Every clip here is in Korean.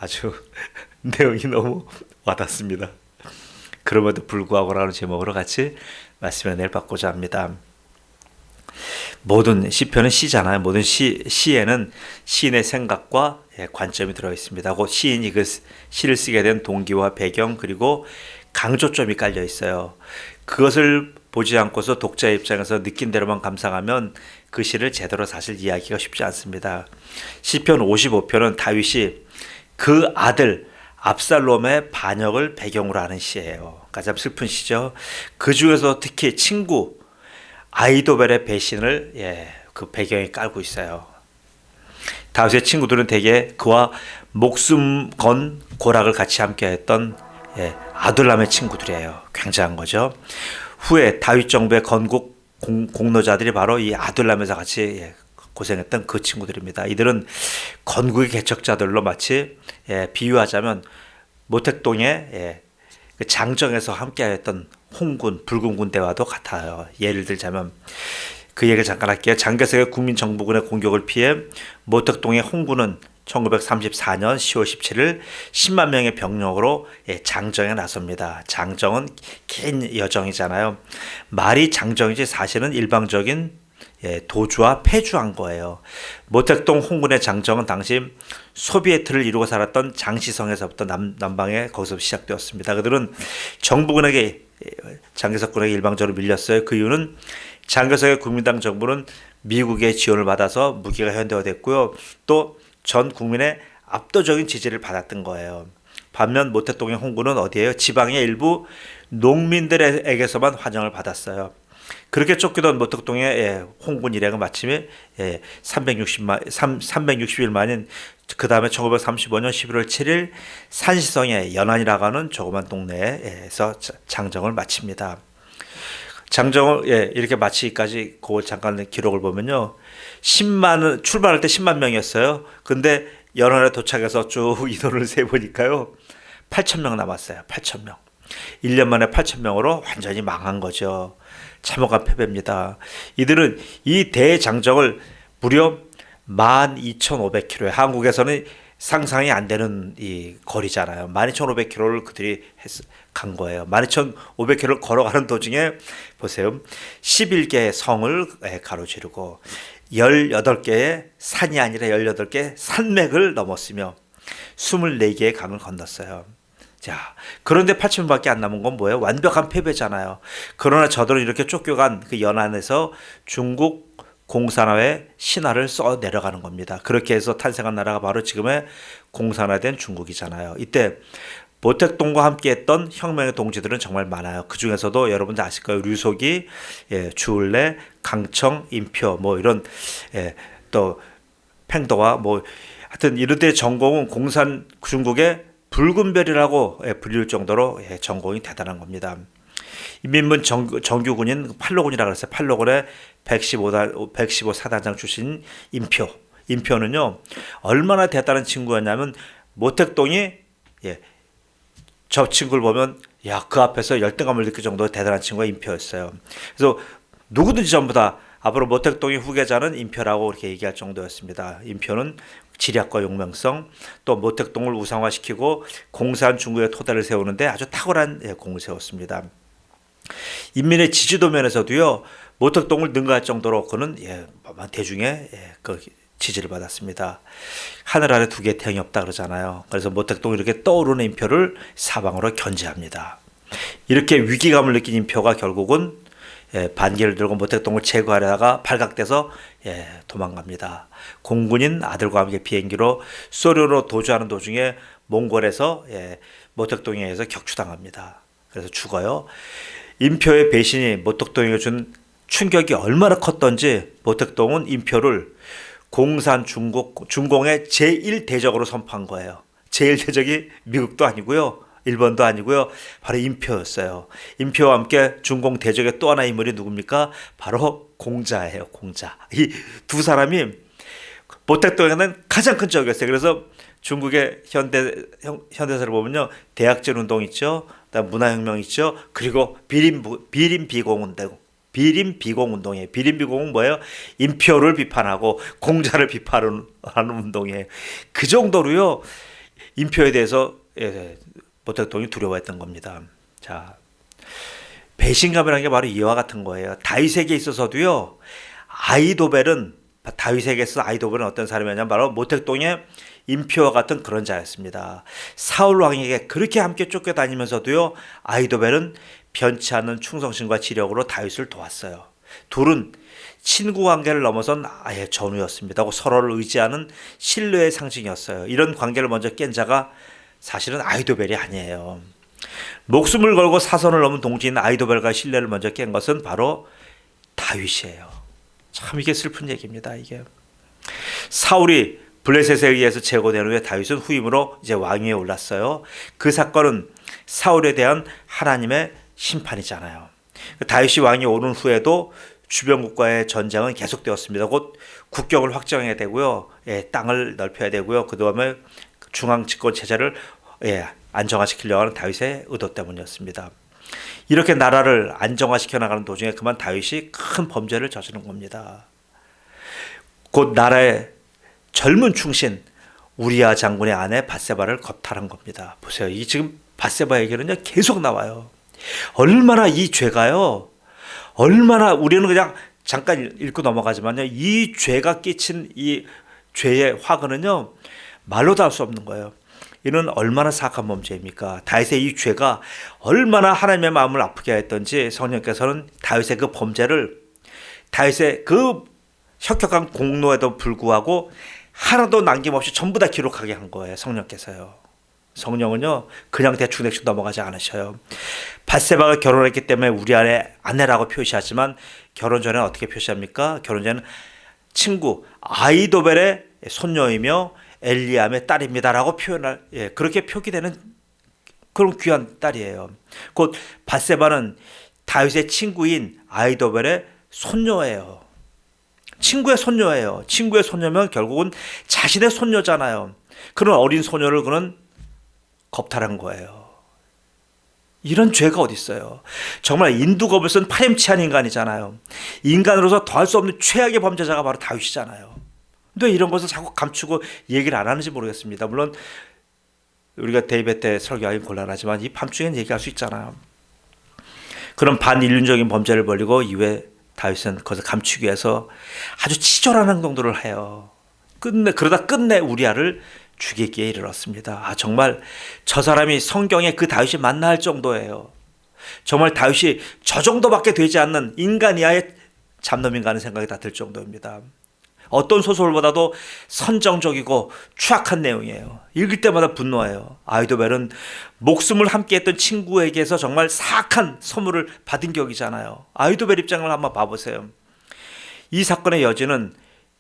아주 내용이 너무 와닿습니다. 그럼에도 불구하고라는 제목으로 같이 말씀의 은혜를 받고자 합니다. 모든 시편은 시잖아요. 모든 시에는 시인의 생각과 관점이 들어 있습니다. 곧 시인이 그 시를 쓰게 된 동기와 배경 그리고 강조점이 깔려 있어요. 그것을 보지 않고서 독자 입장에서 느낀 대로만 감상하면 그 시를 제대로 사실 이해하기가 쉽지 않습니다. 시편 55편은 다윗이 그 아들 압살롬의 반역을 배경으로 하는 시예요. 가장 슬픈 시죠. 그 중에서 특히 친구 아이도벨의 배신을 그 배경에 깔고 있어요. 다윗의 친구들은 대개 그와 목숨 건 고락을 같이 함께했던 아둘람의 친구들이에요. 굉장한 거죠. 후에 다윗 정부의 건국 공로자들이 바로 이 아둘람에서 같이 고생했던 그 친구들입니다. 이들은 건국의 개척자들로 마치 비유하자면 모택동의 그 장정에서 함께했던 홍군, 붉은 군대와도 같아요. 예를 들자면 그 얘기를 잠깐 할게요. 장개석의 국민정부군의 공격을 피해 모택동의 홍군은 1934년 10월 17일 10만 명의 병력으로 장정에 나섭니다. 장정은 긴 여정이잖아요. 말이 장정이지 사실은 일방적인 도주와 패주한 거예요. 모택동 홍군의 장정은 당시 소비에트를 이루고 살았던 장시성에서부터 남방에 거기서 시작되었습니다. 그들은 정부군에게 장개석군에게 일방적으로 밀렸어요. 그 이유는 장개석의 국민당 정부는 미국의 지원을 받아서 무기가 현대화됐고요. 또 전 국민의 압도적인 지지를 받았던 거예요. 반면 모택동의 홍군은 어디예요? 지방의 일부 농민들에게서만 환영을 받았어요. 그렇게 쫓기던 모택동의 홍군 일행은 마침에 360일 만인 그 다음에 1935년 11월 7일 산시성의 연안이라고 하는 조그만 동네에서 장정을 마칩니다. 장정을 이렇게 마치기까지 그 잠깐 기록을 보면요. 출발할 때 10만 명이었어요. 근데 연안에 도착해서 쭉 인원을 세보니까요. 8천 명 남았어요. 8천 명. 1년 만에 8천 명으로 완전히 망한 거죠. 참혹한 패배입니다. 이들은 이 대장정을 무려 12,500km, 한국에서는 상상이 안 되는 이 거리잖아요. 12,500km를 그들이 간 거예요. 12,500km를 걸어가는 도중에 보세요. 11개의 성을 가로지르고 18개의 산이 아니라 18개의 산맥을 넘었으며 24개의 강을 건넜어요. 자, 그런데 8천명밖에 안 남은 건 뭐예요? 완벽한 패배잖아요. 그러나 저들은 이렇게 쫓겨간 그 연안에서 중국 공산화의 신화를 써 내려가는 겁니다. 그렇게 해서 탄생한 나라가 바로 지금의 공산화된 중국이잖아요. 이때 모택동과 함께했던 혁명의 동지들은 정말 많아요. 그 중에서도 여러분들 아실 거예요. 류속이, 주울레, 강청, 인표, 뭐 이런 또 팽도와 뭐 하여튼 이들의 전공은 중국의 붉은 별이라고 불릴 정도로 전공이 대단한 겁니다. 인민군 정규군인 팔로군이라고 했어요. 팔로군의 115사단장 출신 인표. 인표는요, 얼마나 대단한 친구였냐면, 모택동이, 저 친구를 보면, 그 앞에서 열등감을 느낄 정도로 대단한 친구가 인표였어요. 그래서 누구든지 전부 다 앞으로 모택동의 후계자는 인표라고 이렇게 얘기할 정도였습니다. 인표는 지략과 용맹성, 또 모택동을 우상화시키고 공산 중국의 토대를 세우는데 아주 탁월한 공을 세웠습니다. 인민의 지지도 면에서도요, 모택동을 능가할 정도로 그는 대중의 그 지지를 받았습니다. 하늘 아래 두 개의 태양이 없다 그러잖아요. 그래서 모택동이 이렇게 떠오르는 인표를 사방으로 견제합니다. 이렇게 위기감을 느낀 인표가 결국은 반기를 들고 모택동을 제거하려다가 발각돼서 도망갑니다. 공군인 아들과 함께 비행기로 소련으로 도주하는 도중에 몽골에서 모택동에 의해서 격추당합니다. 그래서 죽어요. 인표의 배신이 모택동에게 준 충격이 얼마나 컸던지 모택동은 인표를 중공의 제1대적으로 선포한 거예요. 제1대적이 미국도 아니고요. 일본도 아니고요. 바로 인표였어요. 인표와 함께 중공 대적의 또 하나의 인물이 누굽니까? 바로 공자예요. 공자. 이 두 사람이 모택동에는 가장 큰 적이었어요. 그래서 중국의 현대사를 보면요. 대약전 운동 있죠. 그다음 문화혁명 있죠. 그리고 비림비공운동. 비림비공운동이에요. 비림비공은 뭐예요? 인표를 비판하고 공자를 비판하는 운동이에요. 그 정도로요. 인표에 대해서 모택동이 두려워했던 겁니다. 자, 배신감이라는 게 바로 이와 같은 거예요. 다윗에게 있어서도요. 다윗에게 있어서 아히도벨은 어떤 사람이었냐면 바로 모택동의 인표와 같은 그런 자였습니다. 사울 왕에게 그렇게 함께 쫓겨다니면서도요. 아히도벨은 변치 않는 충성심과 지력으로 다윗을 도왔어요. 둘은 친구 관계를 넘어선 아예 전우였습니다. 서로를 의지하는 신뢰의 상징이었어요. 이런 관계를 먼저 깬 자가 사실은 아히도벨이 아니에요. 목숨을 걸고 사선을 넘은 동지인 아히도벨과 신뢰를 먼저 깬 것은 바로 다윗이에요. 참 이게 슬픈 얘기입니다. 이게 사울이 블레셋에 의해서 제거된 후에 다윗은 후임으로 이제 왕위에 올랐어요. 그 사건은 사울에 대한 하나님의 심판이잖아요. 다윗이 왕위에 오른 후에도 주변 국가의 전쟁은 계속되었습니다. 곧 국경을 확정해야 되고요. 땅을 넓혀야 되고요. 그 다음에 중앙 집권 체제를 안정화시키려고 하는 다윗의 의도 때문이었습니다. 이렇게 나라를 안정화시켜 나가는 도중에 그만 다윗이 큰 범죄를 저지른 겁니다. 곧 나라의 젊은 충신 우리야 장군의 아내 밧세바를 겁탈한 겁니다. 보세요. 이 지금 밧세바 얘기는요 계속 나와요. 얼마나 이 죄가요. 얼마나 우리는 그냥 잠깐 읽고 넘어가지만요. 이 죄가 끼친 이 죄의 화근은요 말로 다 할 수 없는 거예요. 이는 얼마나 사악한 범죄입니까? 다윗의 이 죄가 얼마나 하나님의 마음을 아프게 했던지 성령께서는 다윗의 그 범죄를 다윗의 그 혁혁한 공로에도 불구하고 하나도 남김없이 전부 다 기록하게 한 거예요. 성령께서요. 성령은요 그냥 대충 넘어가지 않으셔요. 밧세바가 결혼했기 때문에 우리 아내라고 표시하지만 결혼 전에 어떻게 표시합니까? 결혼 전에는 친구 아히도벨의 손녀이며 엘리암의 딸입니다라고 그렇게 표기되는 그런 귀한 딸이에요. 곧 밧세바는 다윗의 친구인 아히도벨의 손녀예요. 친구의 손녀예요. 친구의 손녀면 결국은 자신의 손녀잖아요. 그런 어린 소녀를 그는 겁탈한 거예요. 이런 죄가 어디 있어요? 정말 인두겁을 쓴 파렴치한 인간이잖아요. 인간으로서 더할 수 없는 최악의 범죄자가 바로 다윗이잖아요. 근데 이런 것을 자꾸 감추고 얘기를 안 하는지 모르겠습니다. 물론 우리가 데이베 때 설교하기 곤란하지만 이 밤중엔 얘기할 수 있잖아요. 그런 반인륜적인 범죄를 벌이고 이후에 다윗은 그것을 감추기 위해서 아주 치졸한 행동들을 해요. 그러다 끝내 우리아를 죽이기에 이르렀습니다. 정말 저 사람이 성경에 그 다윗이 맞나 할 정도예요. 정말 다윗이 저 정도밖에 되지 않는 인간 이하의 잡놈인가 하는 생각이 다 들 정도입니다. 어떤 소설보다도 선정적이고 추악한 내용이에요. 읽을 때마다 분노해요. 아히도벨은 목숨을 함께했던 친구에게서 정말 사악한 선물을 받은 격이잖아요. 아히도벨 입장을 한번 봐보세요. 이 사건의 여지는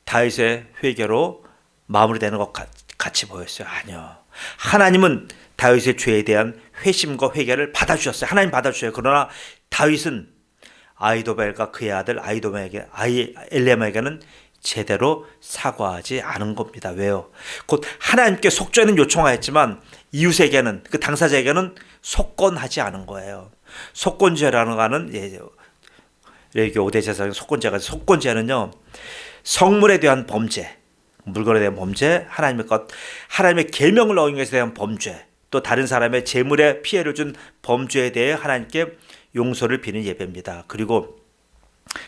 다윗의 회개로 마무리되는 것 같이 보였어요. 아니요. 하나님은 다윗의 죄에 대한 회심과 회개를 받아주셨어요. 하나님 받아주셔요. 그러나 다윗은 아히도벨과 그의 아들 엘리암에게는 제대로 사과하지 않은 겁니다. 왜요? 곧 하나님께 속죄는 요청하였지만 이웃에게는 그 당사자에게는 속건하지 않은 거예요. 속건죄라는 거는 레위기 5대 제사장 속건죄는요 성물에 대한 범죄, 물건에 대한 범죄, 하나님의 계명을 어긴 것에 대한 범죄, 또 다른 사람의 재물에 피해를 준 범죄에 대해 하나님께 용서를 비는 예배입니다. 그리고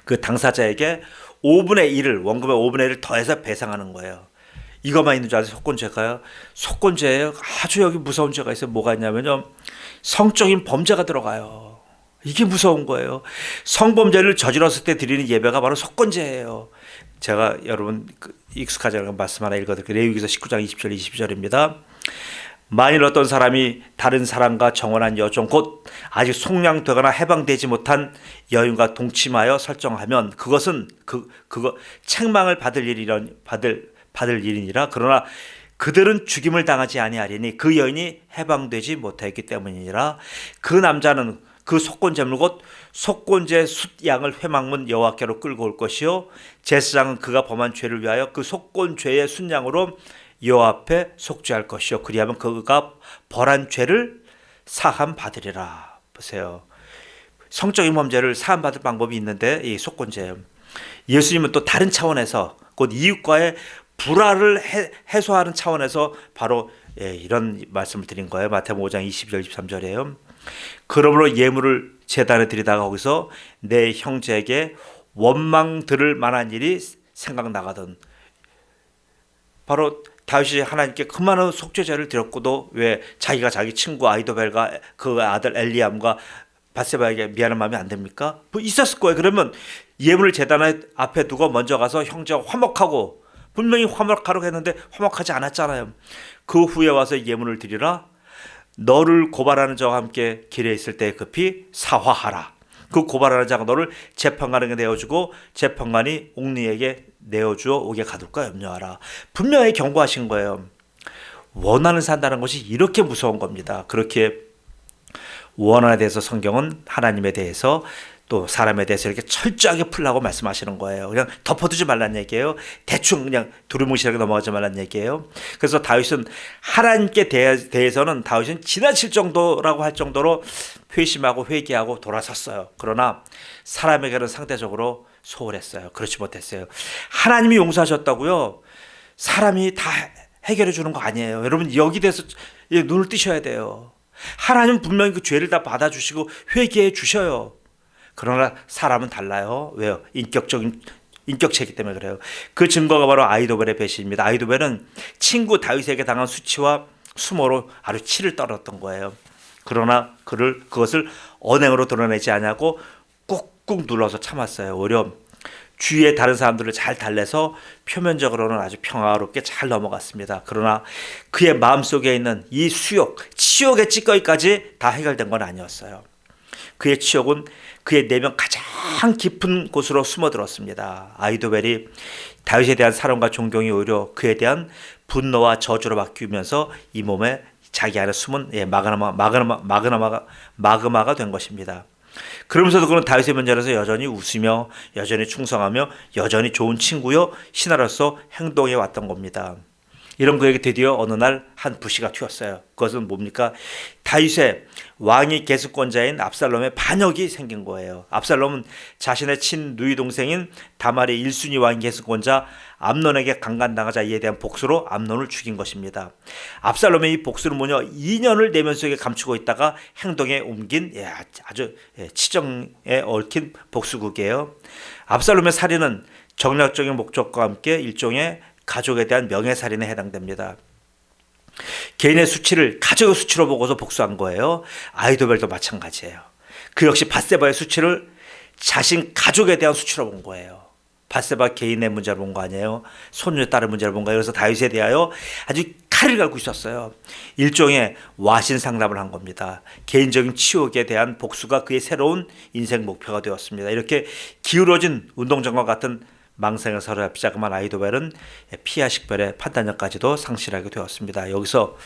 그 당사자에게 5분의 1을 원금의 5분의 1을 더해서 배상하는 거예요. 이것만 있는 줄 아세요? 속건죄가요? 속건죄에 아주 여기 무서운 죄가 있어요. 뭐가 있냐면요 성적인 범죄가 들어가요. 이게 무서운 거예요. 성범죄를 저질렀을 때 드리는 예배가 바로 속건죄예요. 제가 여러분 익숙하지 않은 말씀 하나 읽어드릴게요. 레위기서 19장 20절 22절입니다. 만일 어떤 사람이 다른 사람과 정혼한 여종 곧 아직 속량되거나 해방되지 못한 여인과 동침하여 설정하면 그것은 그거 책망을 받을 일이니라. 그러나 그들은 죽임을 당하지 아니하리니 그 여인이 해방되지 못했기 때문이니라. 그 남자는 그 속건제물 곧 속건제 숫양을 회막문 여호와께로 끌고 올 것이요 제사장은 그가 범한 죄를 위하여 그 속건죄의 순양으로 여호와 앞에 속죄할 것이요 그리하면 그가 벌한 죄를 사함 받으리라. 보세요. 성적인 범죄를 사함 받을 방법이 있는데 이 속건죄. 예수님은 또 다른 차원에서 곧 이웃과의 불화를 해소하는 차원에서 바로 이런 말씀을 드린 거예요. 마태복음 5장 22절 23절이에요. 그러므로 예물을 제단에 드리다가 거기서 내 형제에게 원망 들을 만한 일이 생각나거든. 바로 다윗이 하나님께 그 많은 속죄제를 드렸고도 왜 자기가 자기 친구 아이도벨과 그 아들 엘리암과 바세바에게 미안한 마음이 안 됩니까? 뭐 있었을 거예요. 그러면 예물을 제단 앞에 두고 먼저 가서 형제와 화목하고, 분명히 화목하려고 했는데 화목하지 않았잖아요. 그 후에 와서 예물을 드리라. 너를 고발하는 자와 함께 길에 있을 때 급히 사화하라. 그 고발하는 자가 너를 재판관에게 내어주고 재판관이 옥리에게 내어주어 옥에 가둘까 염려하라. 분명히 경고하신 거예요. 원한을 산다는 것이 이렇게 무서운 겁니다. 그렇게 원한에 대해서 성경은 하나님에 대해서 또 사람에 대해서 이렇게 철저하게 풀라고 말씀하시는 거예요. 그냥 덮어두지 말란 얘기예요. 대충 그냥 두루뭉실하게 넘어가지 말란 얘기예요. 그래서 다윗은 하나님께 대해서는 다윗은 지나칠 정도라고 할 정도로 회심하고 회개하고 돌아섰어요. 그러나 사람에게는 상대적으로 소홀했어요. 그렇지 못했어요. 하나님이 용서하셨다고요? 사람이 다 해결해 주는 거 아니에요. 여러분 여기 대해서 눈을 뜨셔야 돼요. 하나님은 분명히 그 죄를 다 받아주시고 회개해 주셔요. 그러나 사람은 달라요. 왜요? 인격체이기 때문에 그래요. 그 증거가 바로 아이도벨의 배신입니다. 아이도벨은 친구 다윗에게 당한 수치와 수모로 아주 치를 떨었던 거예요. 그러나 그것을 언행으로 드러내지 않냐고 꾹꾹 눌러서 참았어요. 오히려 주위의 다른 사람들을 잘 달래서 표면적으로는 아주 평화롭게 잘 넘어갔습니다. 그러나 그의 마음속에 있는 이 수욕, 치욕의 찌꺼기까지 다 해결된 건 아니었어요. 그의 치욕은 그의 내면 가장 깊은 곳으로 숨어들었습니다. 아이도벨이 다윗에 대한 사랑과 존경이 오히려 그에 대한 분노와 저주로 바뀌면서 이 몸에 자기 안에 숨은 마그마가 된 것입니다. 그러면서도 그는 다윗의 면전에서 여전히 웃으며 여전히 충성하며 여전히 좋은 친구요 신하로서 행동해 왔던 겁니다. 이런 그에게 드디어 어느 날 한 불씨가 튀었어요. 그것은 뭡니까? 다윗의 왕위 계승권자인 압살롬의 반역이 생긴 거예요. 압살롬은 자신의 친누이 동생인 다말의 1순위 왕위 계승권자 암논에게 강간당하자 이에 대한 복수로 암논을 죽인 것입니다. 압살롬의 이 복수는 뭐냐? 2년을 내면 속에 감추고 있다가 행동에 옮긴 아주 치정에 얽힌 복수극이에요. 압살롬의 살인은 정략적인 목적과 함께 일종의 가족에 대한 명예살인에 해당됩니다. 개인의 수치를 가족의 수치로 보고서 복수한 거예요. 아이도벨도 마찬가지예요. 그 역시 밧세바의 수치를 자신 가족에 대한 수치로 본 거예요. 밧세바 개인의 문제를 본 거 아니에요. 손녀 딸의 문제를 본 거예요. 그래서 다윗에 대하여 아주 칼을 갈고 있었어요. 일종의 와신 상담을 한 겁니다. 개인적인 치욕에 대한 복수가 그의 새로운 인생 목표가 되었습니다. 이렇게 기울어진 운동장과 같은 망상을 서로 시작한 아이도벨은 피하 식별의 판단력까지도 상실하게 되었습니다. 여기서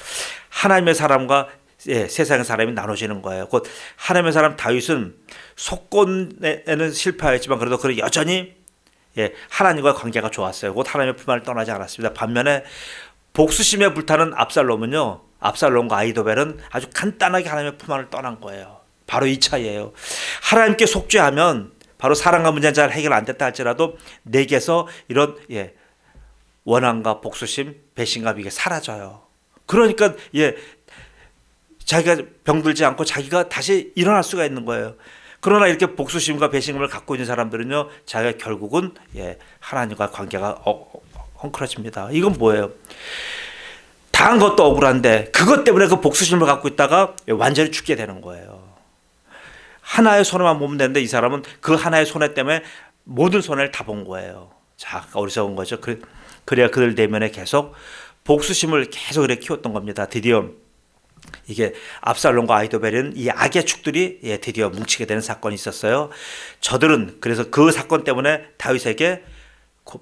하나님의 사람과 세상의 사람이 나눠지는 거예요. 곧 하나님의 사람 다윗은 속건에는 실패하였지만 그래도 그는 여전히 하나님과 관계가 좋았어요. 곧 하나님의 품 안을 떠나지 않았습니다. 반면에 복수심에 불타는 압살롬은요, 압살롬과 아이도벨은 아주 간단하게 하나님의 품 안을 떠난 거예요. 바로 이 차이예요. 하나님께 속죄하면 바로 사랑과 문제는 잘 해결 안 됐다 할지라도 내게서 이런 원한과 복수심, 배신감 이게 사라져요. 그러니까 자기가 병들지 않고 자기가 다시 일어날 수가 있는 거예요. 그러나 이렇게 복수심과 배신감을 갖고 있는 사람들은요, 자기가 결국은 하나님과 관계가 헝클어집니다. 이건 뭐예요? 당한 것도 억울한데 그것 때문에 그 복수심을 갖고 있다가 완전히 죽게 되는 거예요. 하나의 손해만 보면 되는데 이 사람은 그 하나의 손해 때문에 모든 손해를 다 본 거예요. 자, 어리석은 거죠. 그래야 그들 내면에 계속 복수심을 계속 이렇게 키웠던 겁니다. 드디어 이게 압살롬과 아이도벨은 이 악의 축들이 드디어 뭉치게 되는 사건이 있었어요. 저들은 그래서 그 사건 때문에 다윗에게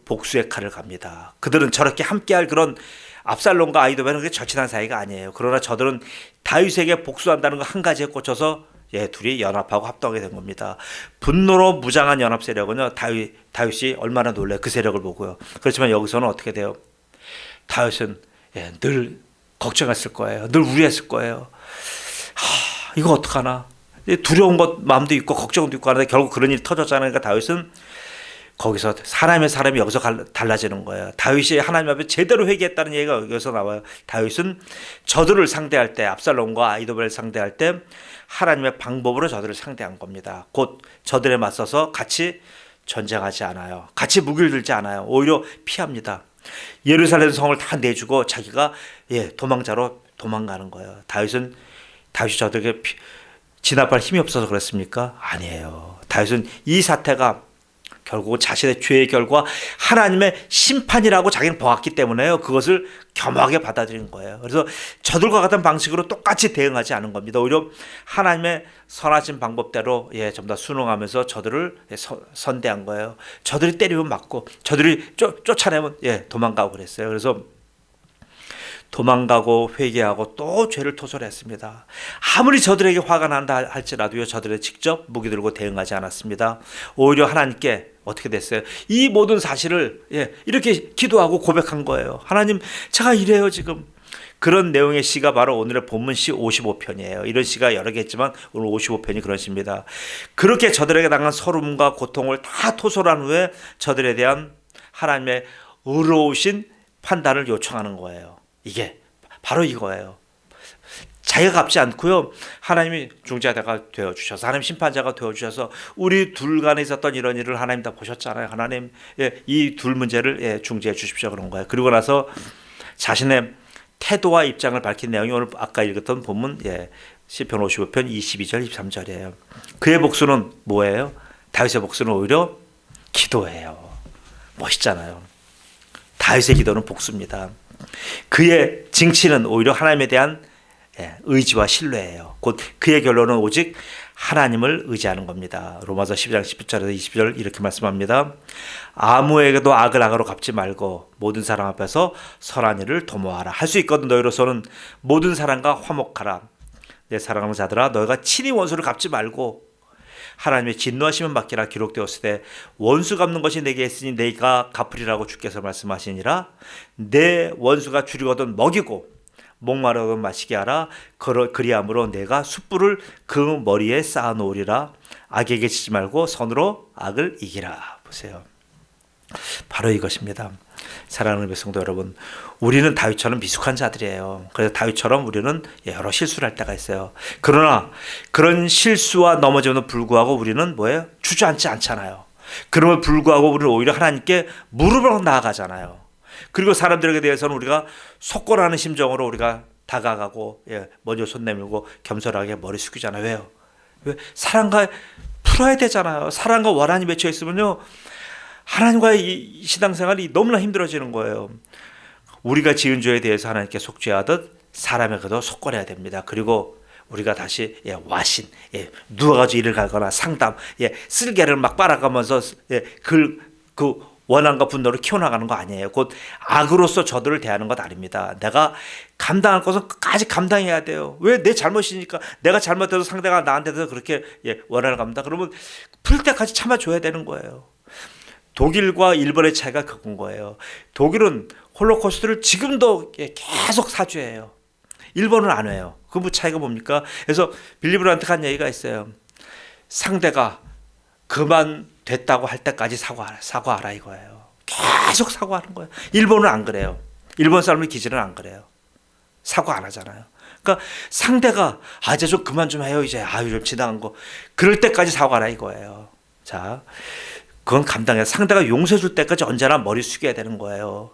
복수의 칼을 갑니다. 그들은 저렇게 함께할 그런 압살롬과 아이도벨은 그렇게 절친한 사이가 아니에요. 그러나 저들은 다윗에게 복수한다는 거 한 가지에 꽂혀서 둘이 연합하고 합동하게 된 겁니다. 분노로 무장한 연합 세력은요, 다윗이 얼마나 놀라요. 그 세력을 보고요. 그렇지만 여기서는 어떻게 돼요? 다윗은 늘 걱정했을 거예요. 늘 우려했을 거예요. 이거 어떡하나? 두려운 것 마음도 있고 걱정도 있고 하는데 결국 그런 일이 터졌잖아요. 그러니까 다윗은 거기서 사람이 여기서 달라지는 거예요. 다윗이 하나님 앞에 제대로 회개했다는 얘기가 여기서 나와요. 다윗은 저들을 상대할 때, 압살롬과 아히도벨을 상대할 때 하나님의 방법으로 저들을 상대한 겁니다. 곧 저들에 맞서서 같이 전쟁하지 않아요. 같이 무기를 들지 않아요. 오히려 피합니다. 예루살렘 성을 다 내주고 자기가 도망자로 도망가는 거예요. 다윗이 저들에게 진압할 힘이 없어서 그렇습니까? 아니에요. 다윗은 이 사태가 결국 자신의 죄의 결과 하나님의 심판이라고 자기는 보았기 때문에요. 그것을 겸하게 받아들인 거예요. 그래서 저들과 같은 방식으로 똑같이 대응하지 않은 겁니다. 오히려 하나님의 선하신 방법대로 전부 다 순응하면서 저들을 선대한 거예요. 저들이 때리면 맞고 저들이 쫓아내면 도망가고 그랬어요. 그래서 도망가고 회개하고 또 죄를 토설했습니다. 아무리 저들에게 화가 난다 할지라도요, 저들은 직접 무기 들고 대응하지 않았습니다. 오히려 하나님께 어떻게 됐어요? 이 모든 사실을 이렇게 기도하고 고백한 거예요. 하나님, 제가 이래요 지금. 그런 내용의 시가 바로 오늘의 본문 시 55편이에요. 이런 시가 여러 개 있지만 오늘 55편이 그런 시입니다. 그렇게 저들에게 당한 서름과 고통을 다 토설한 후에 저들에 대한 하나님의 의로우신 판단을 요청하는 거예요. 이게 바로 이거예요. 자기가 갚지 않고요, 하나님이 중재자가 되어주셔서, 하나님 심판자가 되어주셔서 우리 둘 간에 있었던 이런 일을 하나님 다 보셨잖아요. 하나님, 이 둘 문제를 중재해 주십시오, 그런 거예요. 그리고 나서 자신의 태도와 입장을 밝힌 내용이 오늘 아까 읽었던 본문 시편 55편 22절 23절이에요. 그의 복수는 뭐예요? 다윗의 복수는 오히려 기도예요. 멋있잖아요. 다윗의 기도는 복수입니다. 그의 징치는 오히려 하나님에 대한 의지와 신뢰예요. 곧 그의 결론은 오직 하나님을 의지하는 겁니다. 로마서 12장 10절에서 20절 이렇게 말씀합니다. 아무에게도 악을 악으로 갚지 말고 모든 사람 앞에서 선한 일을 도모하라. 할 수 있거든 너희로서는 모든 사람과 화목하라. 내 사랑하는 자들아, 너희가 친히 원수를 갚지 말고 하나님의 진노하시면 받기라. 기록되었으되 원수 갚는 것이 내게 있으니 내가 갚으리라고 주께서 말씀하시니라. 내 원수가 줄이거든 먹이고 목마르거든 마시게 하라. 그리함으로 내가 숯불을 그 머리에 쌓아놓으리라. 악에게 지지 말고 선으로 악을 이기라. 보세요. 바로 이것입니다. 사랑하는 백성도 여러분, 우리는 다윗처럼 미숙한 자들이에요. 그래서 다윗처럼 우리는 여러 실수를 할 때가 있어요. 그러나 그런 실수와 넘어짐에도 불구하고 우리는 뭐예요? 주저앉지 않잖아요. 그럼에도 불구하고 우리는 오히려 하나님께 무릎을 나아가잖아요. 그리고 사람들에게 대해서는 우리가 속고라는 심정으로 우리가 다가가고 먼저 손 내밀고 겸손하게 머리 숙이잖아요. 왜요? 왜? 사랑과 풀어야 되잖아요. 사랑과 원한이 맺혀 있으면요, 하나님과의 이 신앙생활이 너무나 힘들어지는 거예요. 우리가 지은 죄에 대해서 하나님께 속죄하듯 사람에게도 속거려야 됩니다. 그리고 우리가 다시 와신, 누워가지고 일을 갈거나 상담, 쓸개를 막 빨아가면서 그 원한과 분노를 키워나가는 거 아니에요. 곧 악으로서 저들을 대하는 것 아닙니다. 내가 감당할 것은 끝까지 감당해야 돼요. 왜? 내 잘못이니까. 내가 잘못해서 상대가 나한테서 그렇게 원한을 갚는다. 그러면 풀 때까지 참아줘야 되는 거예요. 독일과 일본의 차이가 그건 거예요. 독일은 홀로코스트를 지금도 계속 사죄해요. 일본은 안 해요. 그 차이가 뭡니까? 그래서 빌리브란트 한 얘기가 있어요. 상대가 그만 됐다고 할 때까지 사과하라 이거예요. 계속 사과하는 거예요. 일본은 안 그래요. 일본 사람의 기질은 안 그래요. 사과 안 하잖아요. 그러니까 상대가 이제 좀 그만 좀 해요. 이제 좀 지나간 거. 그럴 때까지 사과하라 이거예요. 자, 그건 감당해요. 상대가 용서해 줄 때까지 언제나 머리 숙여야 되는 거예요.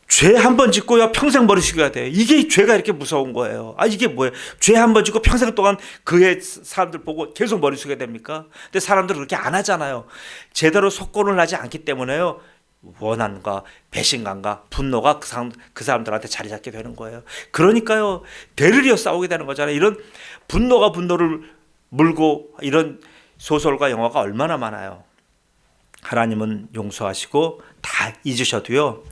죄 한 번 짓고요, 평생 머리 숙여야 돼요. 이게 죄가 이렇게 무서운 거예요. 이게 뭐예요? 죄 한 번 짓고 평생 동안 그의 사람들 보고 계속 머리 숙여야 됩니까? 근데 사람들은 그렇게 안 하잖아요. 제대로 속건을 하지 않기 때문에요, 원한과 배신감과 분노가 그 사람들한테 자리 잡게 되는 거예요. 그러니까요, 대를 이어 싸우게 되는 거잖아요. 이런 분노가 분노를 물고 이런 소설과 영화가 얼마나 많아요. 하나님은 용서하시고 다 잊으셔도요,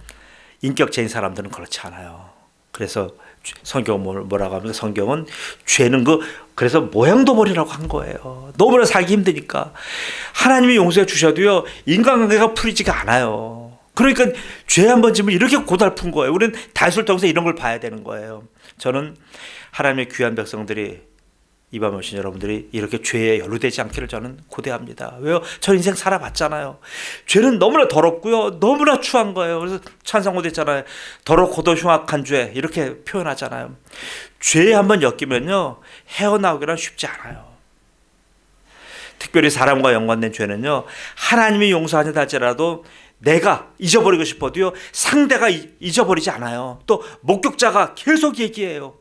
인격체인 사람들은 그렇지 않아요. 그래서 성경은 뭐라고 합니까? 성경은 죄는 그래서 모양도 버리라고 한 거예요. 너무나 살기 힘드니까. 하나님이 용서해 주셔도요, 인간관계가 풀리지가 않아요. 그러니까 죄 한 번 지면 이렇게 고달픈 거예요. 우리는 다윗을 통해서 이런 걸 봐야 되는 거예요. 저는 하나님의 귀한 백성들이 이밤 오신 여러분들이 이렇게 죄에 연루되지 않기를 저는 고대합니다. 왜요? 저 인생 살아봤잖아요. 죄는 너무나 더럽고요, 너무나 추한 거예요. 그래서 찬송가도 있잖아요. 더럽고도 흉악한 죄, 이렇게 표현하잖아요. 죄에 한번 엮이면요, 헤어나오기는 쉽지 않아요. 특별히 사람과 연관된 죄는요, 하나님이 용서하지 할지라도 내가 잊어버리고 싶어도요, 상대가 잊어버리지 않아요. 또 목격자가 계속 얘기해요.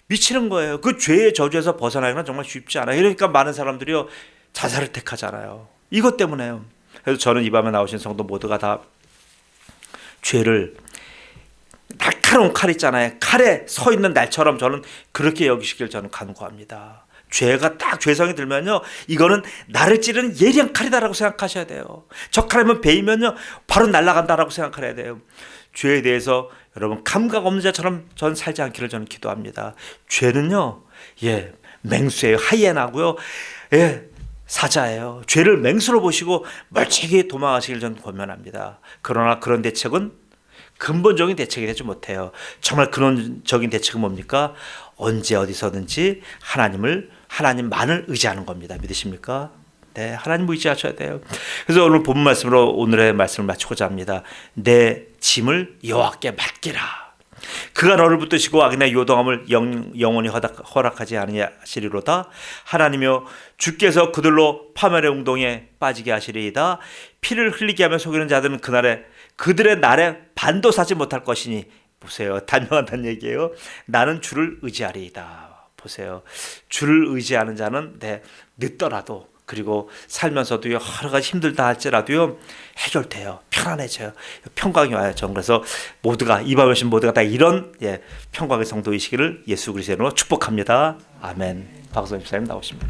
미치는 거예요. 그 죄의 저주에서 벗어나기는 정말 쉽지 않아요. 그러니까 많은 사람들이요, 자살을 택하잖아요. 이것 때문에요. 그래서 저는 이 밤에 나오신 성도 모두가 다 죄를, 날카로운 칼 있잖아요. 칼에 서 있는 날처럼 저는 그렇게 여기시길 저는 간구합니다. 죄가 딱 죄성이 들면요, 이거는 나를 찌르는 예리한 칼이다라고 생각하셔야 돼요. 저 칼이면 베이면요, 바로 날아간다라고 생각해야 돼요. 죄에 대해서 여러분 감각 없는 자처럼 전 살지 않기를 저는 기도합니다. 죄는요, 맹수예요. 하이에나고요, 사자예요. 죄를 맹수로 보시고 멀찍이 도망하시길 저는 권면합니다. 그러나 그런 대책은 근본적인 대책이 되지 못해요. 정말 근본적인 대책은 뭡니까? 언제 어디서든지 하나님만을 의지하는 겁니다. 믿으십니까? 네, 하나님 의지하셔야 돼요. 그래서 오늘 본문 말씀으로 오늘의 말씀을 마치고자 합니다. 내 짐을 여호와께 맡기라. 그가 너를 붙드시고 악인의 요동함을 영원히 허락하지 아니하시리로다. 하나님이여, 주께서 그들로 파멸의 운동에 빠지게 하시리이다. 피를 흘리게 하며 속이는 자들은 그들의 날에 반도 사지 못할 것이니. 보세요, 단명한다는 얘기예요. 나는 주를 의지하리이다. 보세요, 주를 의지하는 자는 늦더라도, 그리고 살면서도 여러 가지 힘들다 할지라도요, 해결돼요. 편안해져요. 평강이 와요. 저는 그래서 모두가, 이밤 오신 모두가 다 이런 평강의 성도이시기를 예수 그리스도로 축복합니다. 아멘. 박성희 집사님 나오십니다.